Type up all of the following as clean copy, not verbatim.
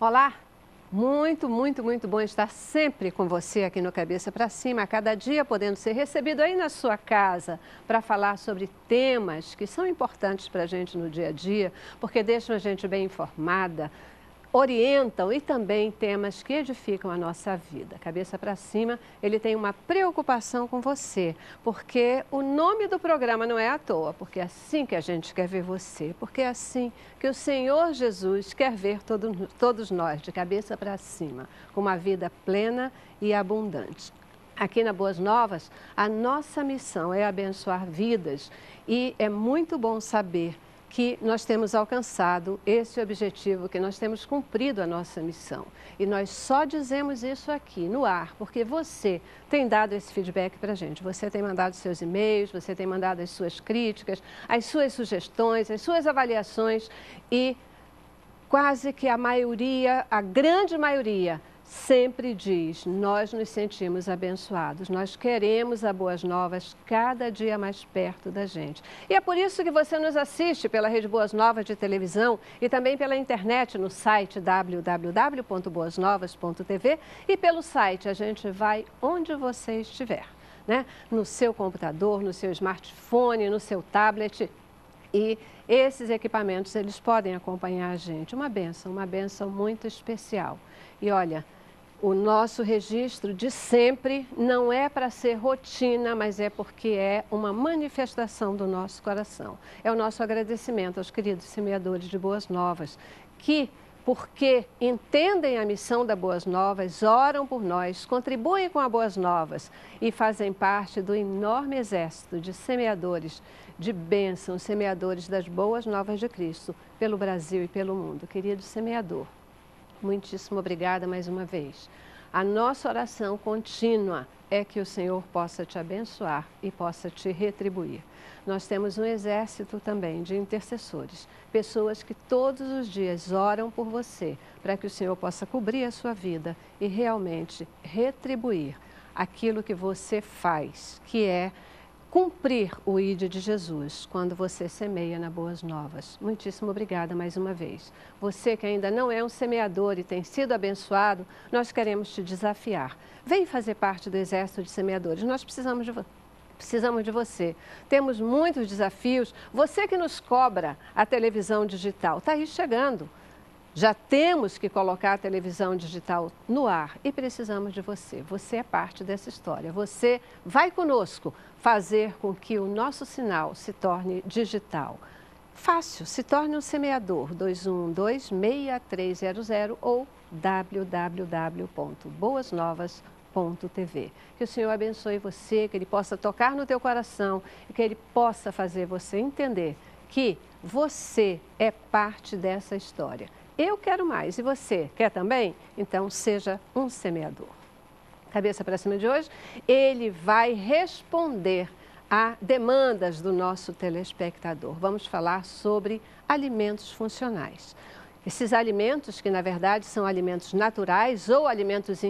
Olá, muito bom estar sempre com você aqui no Cabeça para Cima, a cada dia podendo ser recebido aí na sua casa para falar sobre temas que são importantes para a gente no dia a dia, porque deixam a gente bem informada, orientam e também temas que edificam a nossa vida. Cabeça para Cima, ele tem uma preocupação com você, porque o nome do programa não é à toa, porque é assim que a gente quer ver você, porque é assim que o Senhor Jesus quer ver todos nós, de cabeça para cima, com uma vida plena e abundante. Aqui na Boas Novas, a nossa missão é abençoar vidas e é muito bom saber que nós temos alcançado esse objetivo, que nós temos cumprido a nossa missão. E nós só dizemos isso aqui no ar, porque você tem dado esse feedback para a gente. Você tem mandado seus e-mails, você tem mandado as suas críticas, as suas sugestões, as suas avaliações e quase que a maioria, a grande maioria, sempre diz, nós nos sentimos abençoados, nós queremos a Boas Novas cada dia mais perto da gente. E é por isso que você nos assiste pela Rede Boas Novas de televisão e também pela internet no site www.boasnovas.tv e pelo site a gente vai onde você estiver, né? No seu computador, no seu smartphone, no seu tablet. E esses equipamentos, eles podem acompanhar a gente. Uma bênção muito especial. E olha, o nosso registro de sempre não é para ser rotina, mas é porque é uma manifestação do nosso coração. É o nosso agradecimento aos queridos semeadores de Boas Novas, que, porque entendem a missão da Boas Novas, oram por nós, contribuem com a Boas Novas e fazem parte do enorme exército de semeadores de bênçãos, semeadores das Boas Novas de Cristo, pelo Brasil e pelo mundo. Querido semeador, muitíssimo obrigada mais uma vez. A nossa oração contínua é que o Senhor possa te abençoar e possa te retribuir. Nós temos um exército também de intercessores, pessoas que todos os dias oram por você, para que o Senhor possa cobrir a sua vida e realmente retribuir aquilo que você faz, que é cumprir o ID de Jesus quando você semeia na Boas Novas. Muitíssimo obrigada mais uma vez. Você que ainda não é um semeador e tem sido abençoado, nós queremos te desafiar. Vem fazer parte do exército de semeadores. Nós precisamos de você. Temos muitos desafios. Você que nos cobra a televisão digital, está aí chegando. Já temos que colocar a televisão digital no ar e precisamos de você. Você é parte dessa história. Você vai conosco fazer com que o nosso sinal se torne digital. Fácil, se torne um semeador. 212-6300 ou www.boasnovas.tv. Que o Senhor abençoe você, que Ele possa tocar no teu coração e que Ele possa fazer você entender que você é parte dessa história. Eu quero mais. E você quer também? Então, seja um semeador. Cabeça para Cima de hoje, ele vai responder a demandas do nosso telespectador. Vamos falar sobre alimentos funcionais. Esses alimentos, que na verdade são alimentos naturais ou alimentos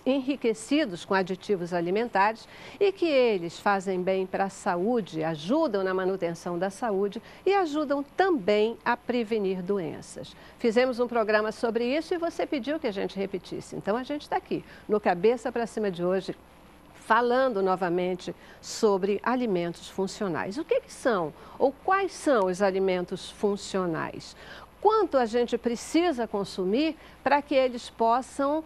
enriquecidos com aditivos alimentares e que eles fazem bem para a saúde, ajudam na manutenção da saúde e ajudam também a prevenir doenças. Fizemos um programa sobre isso e você pediu que a gente repetisse. Então a gente está aqui no Cabeça para Cima de hoje, falando novamente sobre alimentos funcionais. O que são ou quais são os alimentos funcionais? Quanto a gente precisa consumir para que eles possam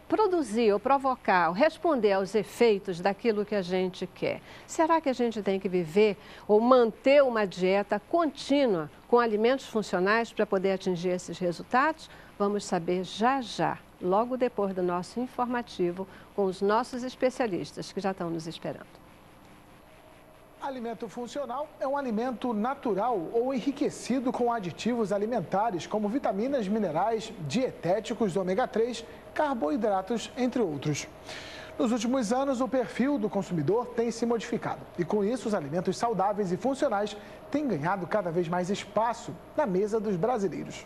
produzir ou provocar, ou responder aos efeitos daquilo que a gente quer. Será que a gente tem que viver ou manter uma dieta contínua com alimentos funcionais para poder atingir esses resultados? Vamos saber já, logo depois do nosso informativo, com os nossos especialistas que já estão nos esperando. Alimento funcional é um alimento natural ou enriquecido com aditivos alimentares como vitaminas, minerais, dietéticos do ômega 3, carboidratos, entre outros. Nos últimos anos, o perfil do consumidor tem se modificado e, com isso, os alimentos saudáveis e funcionais têm ganhado cada vez mais espaço na mesa dos brasileiros.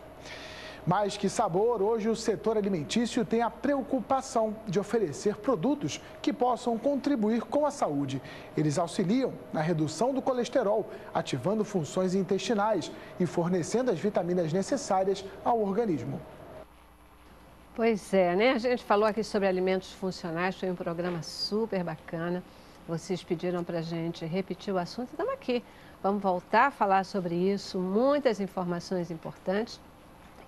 Mais que sabor, hoje o setor alimentício tem a preocupação de oferecer produtos que possam contribuir com a saúde. Eles auxiliam na redução do colesterol, ativando funções intestinais e fornecendo as vitaminas necessárias ao organismo. Pois é, né? A gente falou aqui sobre alimentos funcionais, foi um programa super bacana. Vocês pediram para a gente repetir o assunto, estamos aqui. Vamos voltar a falar sobre isso, muitas informações importantes.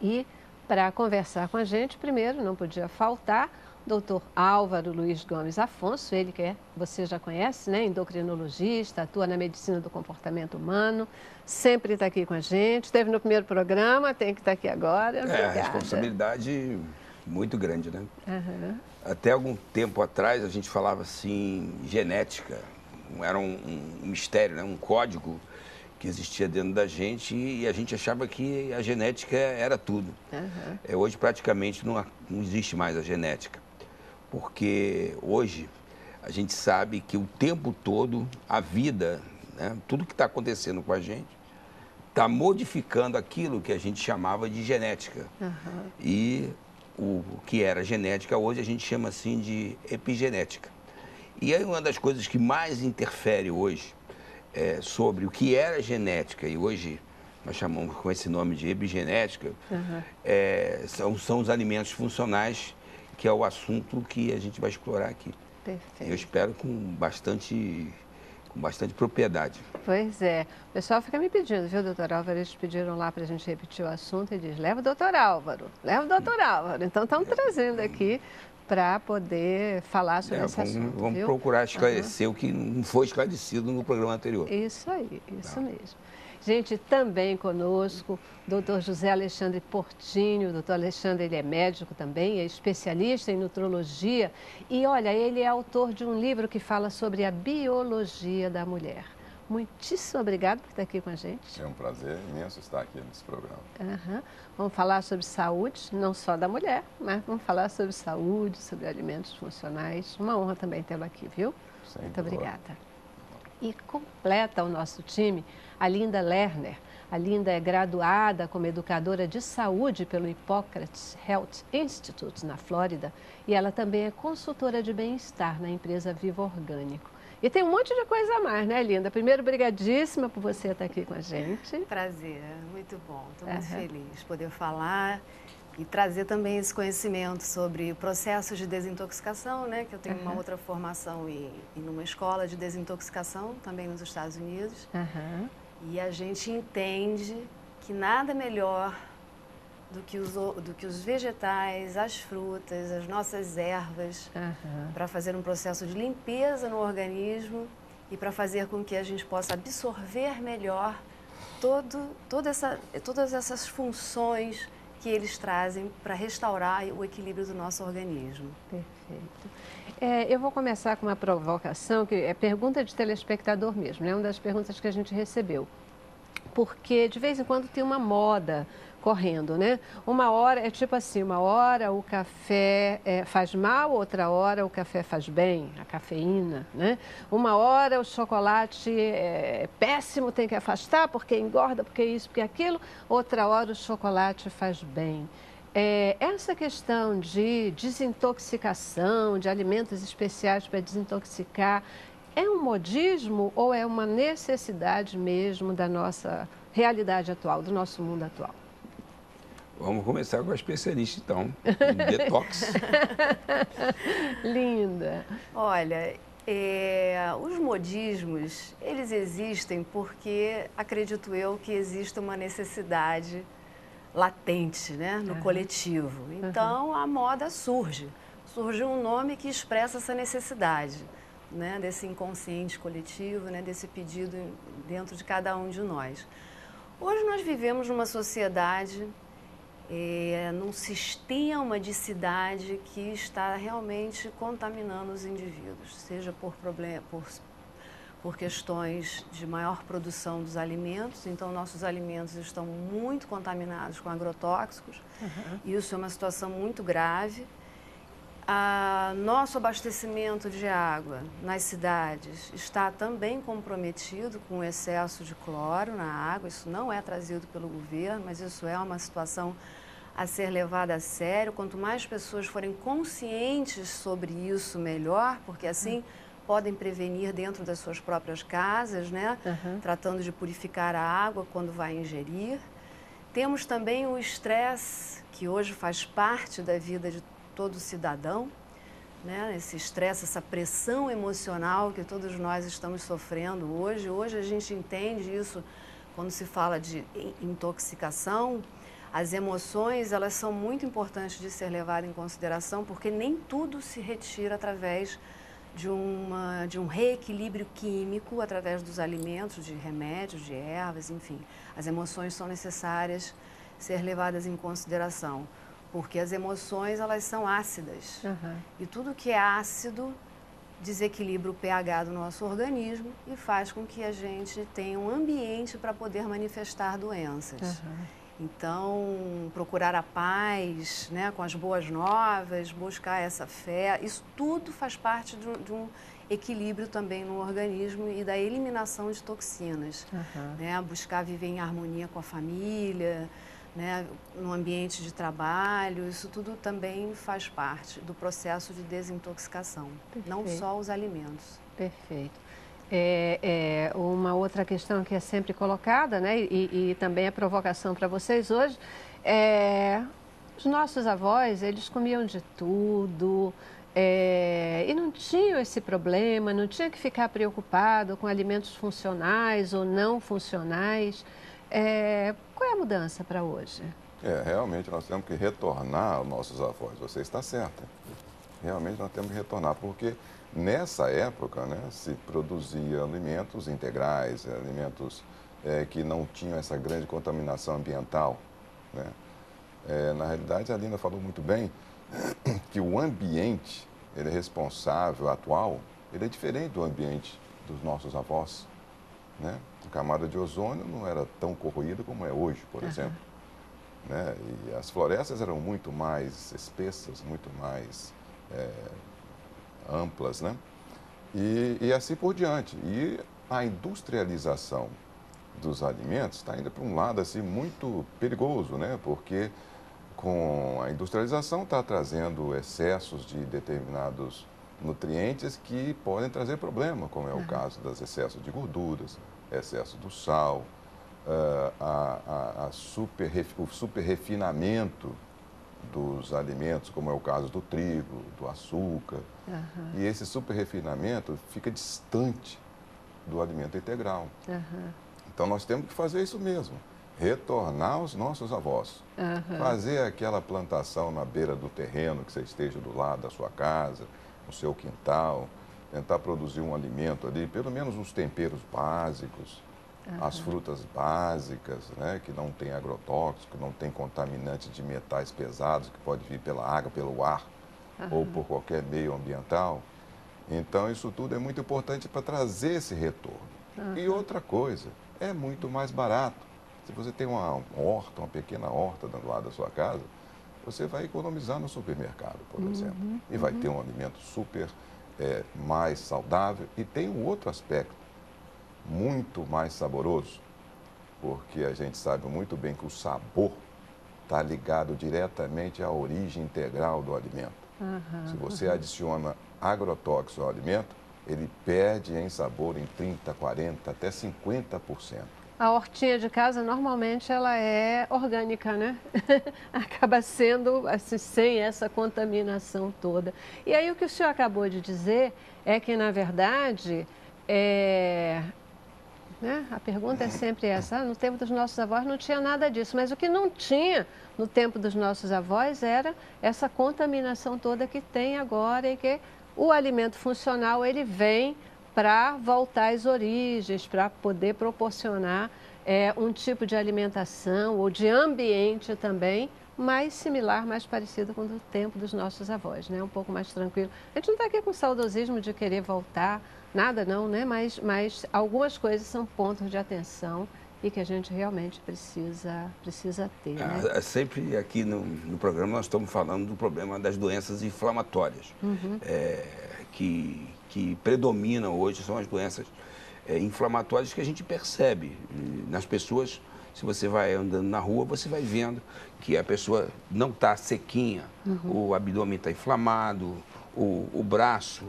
E para conversar com a gente, primeiro, não podia faltar, Dr. Álvaro Luiz Gomes Afonso, ele que você já conhece, né? Endocrinologista, atua na medicina do comportamento humano, sempre está aqui com a gente. Esteve no primeiro programa, tem que estar aqui agora. Obrigada. A responsabilidade muito grande, né? Uhum. Até algum tempo atrás a gente falava assim, genética, era um mistério, né? Um código que existia dentro da gente e a gente achava que a genética era tudo. Uhum. Hoje praticamente não existe mais a genética, porque hoje a gente sabe que o tempo todo a vida, né? Tudo que está acontecendo com a gente está modificando aquilo que a gente chamava de genética. Uhum. E o que era genética, hoje a gente chama assim de epigenética. E aí uma das coisas que mais interfere hoje sobre o que era genética, e hoje nós chamamos com esse nome de epigenética, são os alimentos funcionais, que é o assunto que a gente vai explorar aqui. Perfeito. Eu espero com bastante propriedade. Pois é. O pessoal fica me pedindo, viu, doutor Álvaro? Eles pediram lá para a gente repetir o assunto e diz, leva o doutor Álvaro, leva o doutor Álvaro. Então, estamos trazendo aqui para poder falar sobre esse assunto, Vamos viu? procurar esclarecer o que não foi esclarecido no programa anterior. Isso aí, isso mesmo. Gente, também conosco, doutor José Alexandre Portinho. Doutor Alexandre, ele é médico também, é especialista em nutrologia e, olha, ele é autor de um livro que fala sobre a biologia da mulher. Muitíssimo obrigado por estar aqui com a gente. É um prazer imenso estar aqui nesse programa. Uhum. Vamos falar sobre saúde, não só da mulher, mas vamos falar sobre saúde, sobre alimentos funcionais. Uma honra também tê-lo aqui, viu? Muito obrigada. E completa o nosso time a Linda Lerner. A Linda é graduada como educadora de saúde pelo Hippocrates Health Institute, na Flórida, e ela também é consultora de bem-estar na empresa Vivo Orgânico. E tem um monte de coisa a mais, né, Linda? Primeiro, brigadíssima por você estar aqui com a gente. Prazer, muito bom. Estou muito feliz de poder falar e trazer também esse conhecimento sobre processos de desintoxicação, né? Que eu tenho uma outra formação e numa escola de desintoxicação, também nos Estados Unidos. E a gente entende que nada melhor do que os vegetais, as frutas, as nossas ervas, para fazer um processo de limpeza no organismo e para fazer com que a gente possa absorver melhor todas essas funções que eles trazem para restaurar o equilíbrio do nosso organismo. Perfeito. Eu vou começar com uma provocação, que é pergunta de telespectador mesmo, né? Uma das perguntas que a gente recebeu. Porque de vez em quando tem uma moda correndo, né? Uma hora, é tipo assim, uma hora o café faz mal, outra hora o café faz bem, a cafeína, né? Uma hora o chocolate é péssimo, tem que afastar porque engorda, porque isso, porque aquilo. Outra hora o chocolate faz bem. Essa questão de desintoxicação, de alimentos especiais para desintoxicar, é um modismo ou é uma necessidade mesmo da nossa realidade atual, do nosso mundo atual? Vamos começar com a especialista, então, em detox. Linda. Olha, os modismos, eles existem porque, acredito eu, que existe uma necessidade latente, né, no coletivo. Então, a moda surge. Surge um nome que expressa essa necessidade, né, desse inconsciente coletivo, né, desse pedido dentro de cada um de nós. Hoje nós vivemos numa sociedade, num sistema de cidade que está realmente contaminando os indivíduos, seja por questões de maior produção dos alimentos, então nossos alimentos estão muito contaminados com agrotóxicos, e isso é uma situação muito grave. Nosso abastecimento de água nas cidades está também comprometido com o excesso de cloro na água. Isso não é trazido pelo governo, mas isso é uma situação a ser levada a sério. Quanto mais pessoas forem conscientes sobre isso, melhor, porque assim podem prevenir dentro das suas próprias casas, né? Tratando de purificar a água quando vai ingerir. Temos também o estresse, que hoje faz parte da vida de todo cidadão, né? Esse estresse, essa pressão emocional que todos nós estamos sofrendo hoje. Hoje a gente entende isso quando se fala de intoxicação. As emoções, elas são muito importantes de ser levadas em consideração, porque nem tudo se retira através de um reequilíbrio químico, através dos alimentos, de remédios, de ervas, enfim. As emoções são necessárias ser levadas em consideração, porque as emoções, elas são ácidas. E tudo que é ácido desequilibra o pH do nosso organismo e faz com que a gente tenha um ambiente para poder manifestar doenças. Então, procurar a paz, né, com as boas novas, buscar essa fé, isso tudo faz parte de um equilíbrio também no organismo e da eliminação de toxinas. Né, buscar viver em harmonia com a família, né, no ambiente de trabalho, isso tudo também faz parte do processo de desintoxicação, não só os alimentos. Perfeito. Uma outra questão que é sempre colocada, né, e também é provocação para vocês hoje, os nossos avós, eles comiam de tudo, e não tinham esse problema, não tinha que ficar preocupado com alimentos funcionais ou não funcionais. Qual é a mudança para hoje? Realmente nós temos que retornar aos nossos avós. Você está certa. Realmente nós temos que retornar, porque nessa época, né, se produzia alimentos integrais, alimentos que não tinham essa grande contaminação ambiental. Né? Na realidade, a Lina falou muito bem que o ambiente, ele é responsável, atual, ele é diferente do ambiente dos nossos avós. Né? A camada de ozônio não era tão corroída como é hoje, por exemplo. Né? E as florestas eram muito mais espessas, muito mais amplas, né? E assim por diante. E a industrialização dos alimentos está indo para um lado assim muito perigoso, né? Porque com a industrialização está trazendo excessos de determinados nutrientes que podem trazer problema, como é o caso dos excessos de gorduras, excesso do sal, o superrefinamento dos alimentos, como é o caso do trigo, do açúcar. E esse superrefinamento fica distante do alimento integral. Então nós temos que fazer isso mesmo, retornar aos nossos avós. Fazer aquela plantação na beira do terreno, que você esteja do lado da sua casa, no seu quintal, tentar produzir um alimento ali, pelo menos os temperos básicos, as frutas básicas, né, que não tem agrotóxico, não tem contaminante de metais pesados, que pode vir pela água, pelo ar ou por qualquer meio ambiental. Então, isso tudo é muito importante para trazer esse retorno. E outra coisa, é muito mais barato. Se você tem uma horta, uma pequena horta do lado da sua casa, você vai economizar no supermercado, por exemplo. E vai ter um alimento super mais saudável. E tem um outro aspecto, muito mais saboroso, porque a gente sabe muito bem que o sabor está ligado diretamente à origem integral do alimento. Se você adiciona agrotóxico ao alimento, ele perde em sabor em 30%, 40%, até 50%. A hortinha de casa, normalmente, ela é orgânica, né? Acaba sendo assim, sem essa contaminação toda. E aí, o que o senhor acabou de dizer é que, na verdade, né? A pergunta é sempre essa, no tempo dos nossos avós não tinha nada disso, mas o que não tinha no tempo dos nossos avós era essa contaminação toda que tem agora e que o alimento funcional ele vem para voltar às origens, para poder proporcionar um tipo de alimentação ou de ambiente também mais similar, mais parecido com o tempo dos nossos avós, né? Um pouco mais tranquilo. A gente não está aqui com saudosismo de querer voltar, nada não, né? Mas algumas coisas são pontos de atenção e que a gente realmente precisa ter. Né? Sempre aqui no programa nós estamos falando do problema das doenças inflamatórias, que predominam hoje, são as doenças inflamatórias que a gente percebe nas pessoas. Se você vai andando na rua, você vai vendo que a pessoa não está sequinha, o abdômen está inflamado, o braço,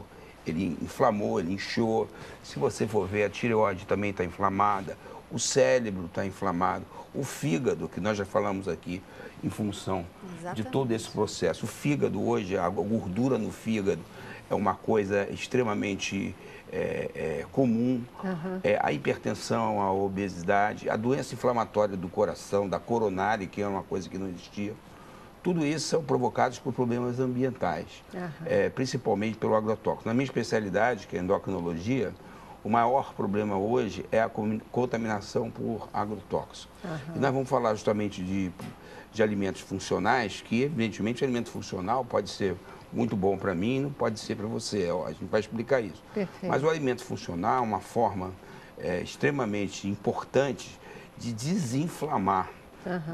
ele inflamou, ele inchou. Se você for ver, a tireoide também está inflamada, o cérebro está inflamado, o fígado, que nós já falamos aqui, em função de todo esse processo. O fígado hoje, a gordura no fígado é uma coisa extremamente comum. A hipertensão, a obesidade, a doença inflamatória do coração, da coronária, que é uma coisa que não existia. Tudo isso são provocados por problemas ambientais, principalmente pelo agrotóxico. Na minha especialidade, que é endocrinologia, o maior problema hoje é a contaminação por agrotóxico. E nós vamos falar justamente de alimentos funcionais, que evidentemente o alimento funcional pode ser muito bom para mim, não pode ser para você, a gente vai explicar isso. Perfeito. Mas o alimento funcional é uma forma extremamente importante de desinflamar,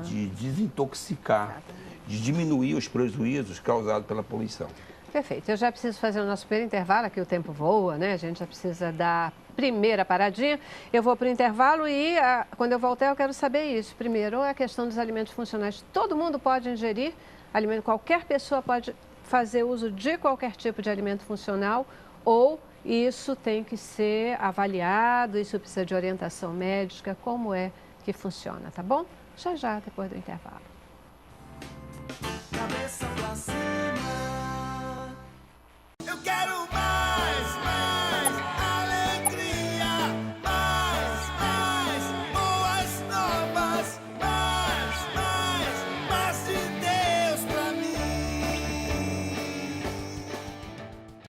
de desintoxicar, de diminuir os prejuízos causados pela poluição. Perfeito. Eu já preciso fazer o nosso primeiro intervalo, aqui o tempo voa, né? A gente já precisa da primeira paradinha. Eu vou para o intervalo e quando eu voltar eu quero saber isso. Primeiro, a questão dos alimentos funcionais. Todo mundo pode ingerir alimento, qualquer pessoa pode fazer uso de qualquer tipo de alimento funcional ou isso tem que ser avaliado, isso precisa de orientação médica, como é que funciona, tá bom? Já, depois do intervalo.